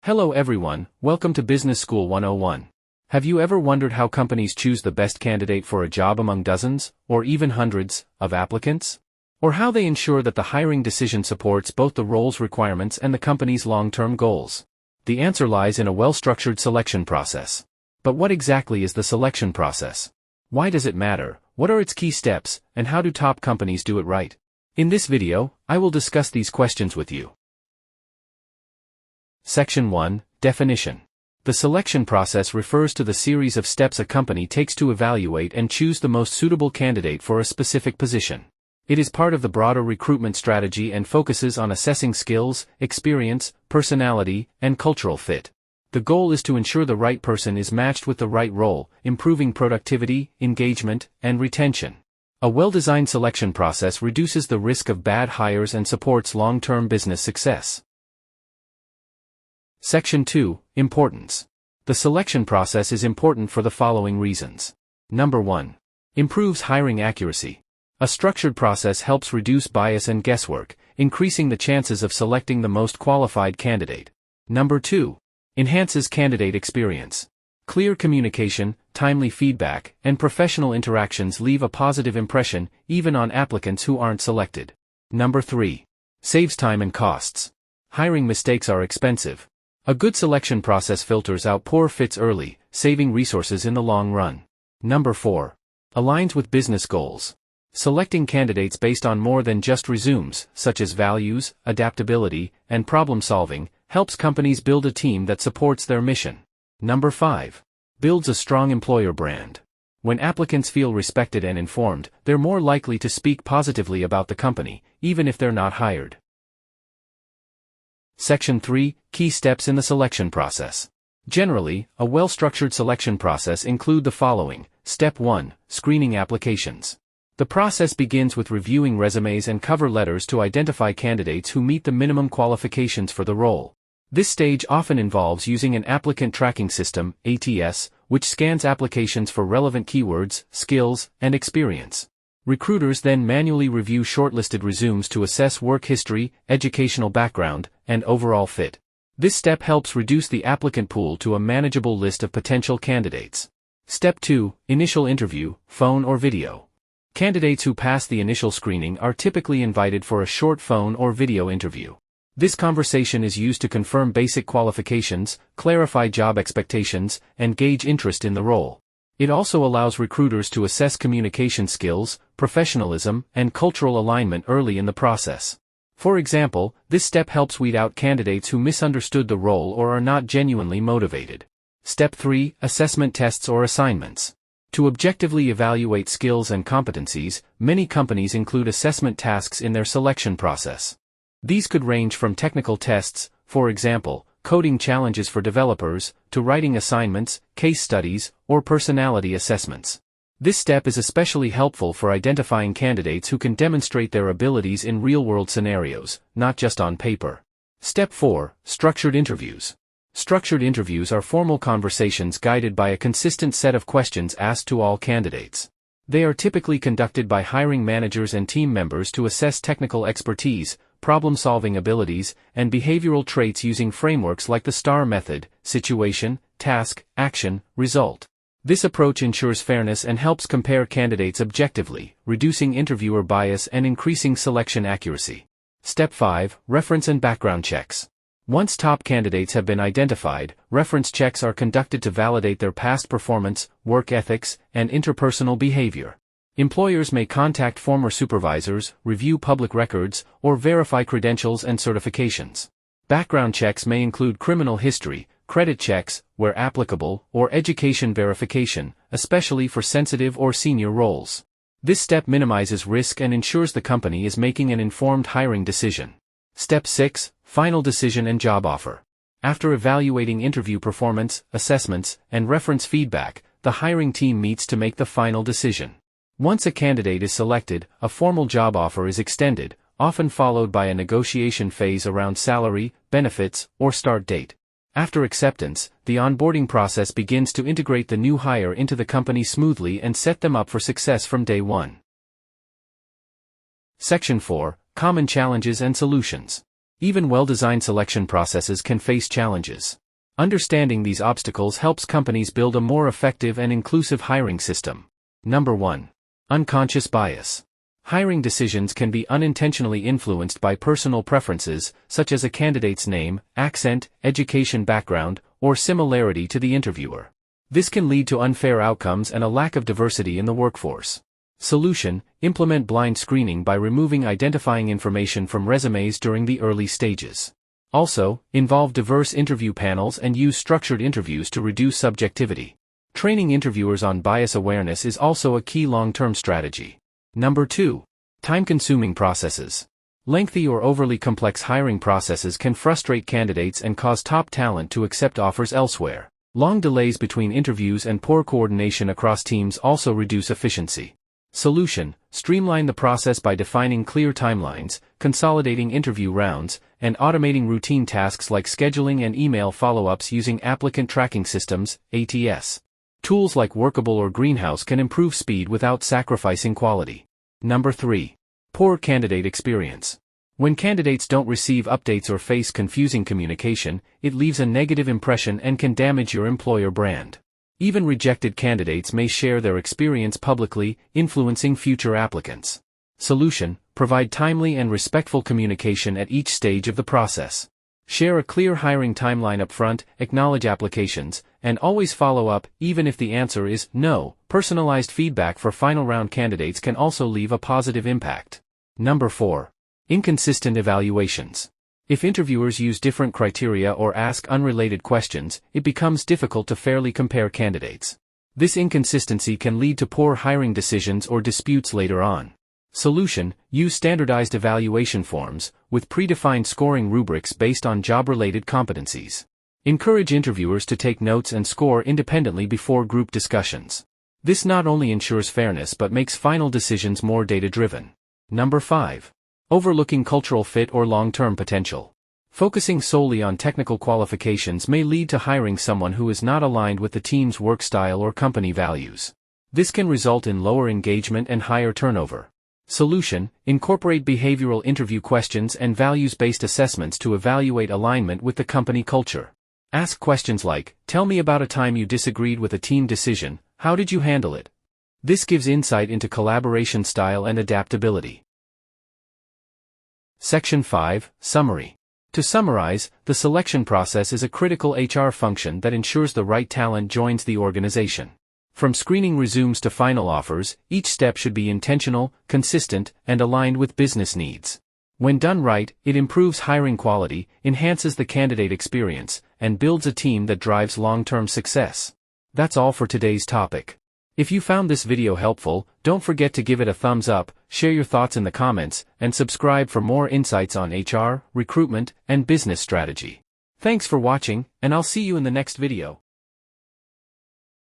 Hello everyone, welcome to Business School 101. Have you ever wondered how companies choose the best candidate for a job among dozens, or even hundreds, of applicants? Or how they ensure that the hiring decision supports both the role's requirements and the company's long-term goals? The answer lies in a well-structured selection process. But what exactly is the selection process? Why does it matter? What are its key steps, and how do top companies do it right? In this video, I will discuss these questions with you. Section 1, Definition. The selection process refers to the series of steps a company takes to evaluate and choose the most suitable candidate for a specific position. It is part of the broader recruitment strategy and focuses on assessing skills, experience, personality, and cultural fit. The goal is to ensure the right person is matched with the right role, improving productivity, engagement, and retention. A well-designed selection process reduces the risk of bad hires and supports long-term business success. Section 2, Importance. The selection process is important for the following reasons. Number 1. Improves hiring accuracy. A structured process helps reduce bias and guesswork, increasing the chances of selecting the most qualified candidate. Number 2. Enhances candidate experience. Clear communication, timely feedback, and professional interactions leave a positive impression, even on applicants who aren't selected. Number 3. Saves time and costs. Hiring mistakes are expensive. A good selection process filters out poor fits early, saving resources in the long run. Number 4. Aligns with business goals. Selecting candidates based on more than just resumes, such as values, adaptability, and problem-solving, helps companies build a team that supports their mission. Number 5. Builds a strong employer brand. When applicants feel respected and informed, they're more likely to speak positively about the company, even if they're not hired. Section 3, Key steps in the selection process. Generally, a well-structured selection process includes the following. Step 1, Screening applications. The process begins with reviewing resumes and cover letters to identify candidates who meet the minimum qualifications for the role. This stage often involves using an applicant tracking system, ATS, which scans applications for relevant keywords, skills, and experience. Recruiters then manually review shortlisted resumes to assess work history, educational background, and overall fit. This step helps reduce the applicant pool to a manageable list of potential candidates. Step 2, Initial interview, phone or video. Candidates who pass the initial screening are typically invited for a short phone or video interview. This conversation is used to confirm basic qualifications, clarify job expectations, and gauge interest in the role. It also allows recruiters to assess communication skills, professionalism, and cultural alignment early in the process. For example, this step helps weed out candidates who misunderstood the role or are not genuinely motivated. Step 3, Assessment tests or assignments. To objectively evaluate skills and competencies, many companies include assessment tasks in their selection process. These could range from technical tests, for example, coding challenges for developers, to writing assignments, case studies, or personality assessments. This step is especially helpful for identifying candidates who can demonstrate their abilities in real-world scenarios, not just on paper. Step 4, Structured interviews. Structured interviews are formal conversations guided by a consistent set of questions asked to all candidates. They are typically conducted by hiring managers and team members to assess technical expertise, problem-solving abilities, and behavioral traits using frameworks like the STAR method: situation, task, action, result. This approach ensures fairness and helps compare candidates objectively, reducing interviewer bias and increasing selection accuracy. Step 5, Reference and background checks. Once top candidates have been identified, reference checks are conducted to validate their past performance, work ethics, and interpersonal behavior. Employers may contact former supervisors, review public records, or verify credentials and certifications. Background checks may include criminal history, credit checks, where applicable, or education verification, especially for sensitive or senior roles. This step minimizes risk and ensures the company is making an informed hiring decision. Step 6, Final decision and job offer. After evaluating interview performance, assessments, and reference feedback, the hiring team meets to make the final decision. Once a candidate is selected, a formal job offer is extended, often followed by a negotiation phase around salary, benefits, or start date. After acceptance, the onboarding process begins to integrate the new hire into the company smoothly and set them up for success from day one. Section 4, Common challenges and solutions. Even well-designed selection processes can face challenges. Understanding these obstacles helps companies build a more effective and inclusive hiring system. Number 1. Unconscious bias. Hiring decisions can be unintentionally influenced by personal preferences, such as a candidate's name, accent, education background, or similarity to the interviewer. This can lead to unfair outcomes and a lack of diversity in the workforce. Solution: implement blind screening by removing identifying information from resumes during the early stages. Also, involve diverse interview panels and use structured interviews to reduce subjectivity. Training interviewers on bias awareness is also a key long-term strategy. Number 2. Time-consuming processes. Lengthy or overly complex hiring processes can frustrate candidates and cause top talent to accept offers elsewhere. Long delays between interviews and poor coordination across teams also reduce efficiency. Solution: streamline the process by defining clear timelines, consolidating interview rounds, and automating routine tasks like scheduling and email follow-ups using applicant tracking systems, ATS. Tools like Workable or Greenhouse can improve speed without sacrificing quality. Number 3. Poor candidate experience. When candidates don't receive updates or face confusing communication, it leaves a negative impression and can damage your employer brand. Even rejected candidates may share their experience publicly, influencing future applicants. Solution: provide timely and respectful communication at each stage of the process. Share a clear hiring timeline up front, acknowledge applications, and always follow up, even if the answer is no. Personalized feedback for final round candidates can also leave a positive impact. Number 4. Inconsistent evaluations. If interviewers use different criteria or ask unrelated questions, it becomes difficult to fairly compare candidates. This inconsistency can lead to poor hiring decisions or disputes later on. Solution: use standardized evaluation forms, with predefined scoring rubrics based on job-related competencies. Encourage interviewers to take notes and score independently before group discussions. This not only ensures fairness but makes final decisions more data-driven. Number 5. Overlooking cultural fit or long-term potential. Focusing solely on technical qualifications may lead to hiring someone who is not aligned with the team's work style or company values. This can result in lower engagement and higher turnover. Solution: incorporate behavioral interview questions and values-based assessments to evaluate alignment with the company culture. Ask questions like, "Tell me about a time you disagreed with a team decision, how did you handle it?" This gives insight into collaboration style and adaptability. Section 5, Summary. To summarize, the selection process is a critical HR function that ensures the right talent joins the organization. From screening resumes to final offers, each step should be intentional, consistent, and aligned with business needs. When done right, it improves hiring quality, enhances the candidate experience, and builds a team that drives long-term success. That's all for today's topic. If you found this video helpful, don't forget to give it a thumbs up, share your thoughts in the comments, and subscribe for more insights on HR, recruitment, and business strategy. Thanks for watching, and I'll see you in the next video.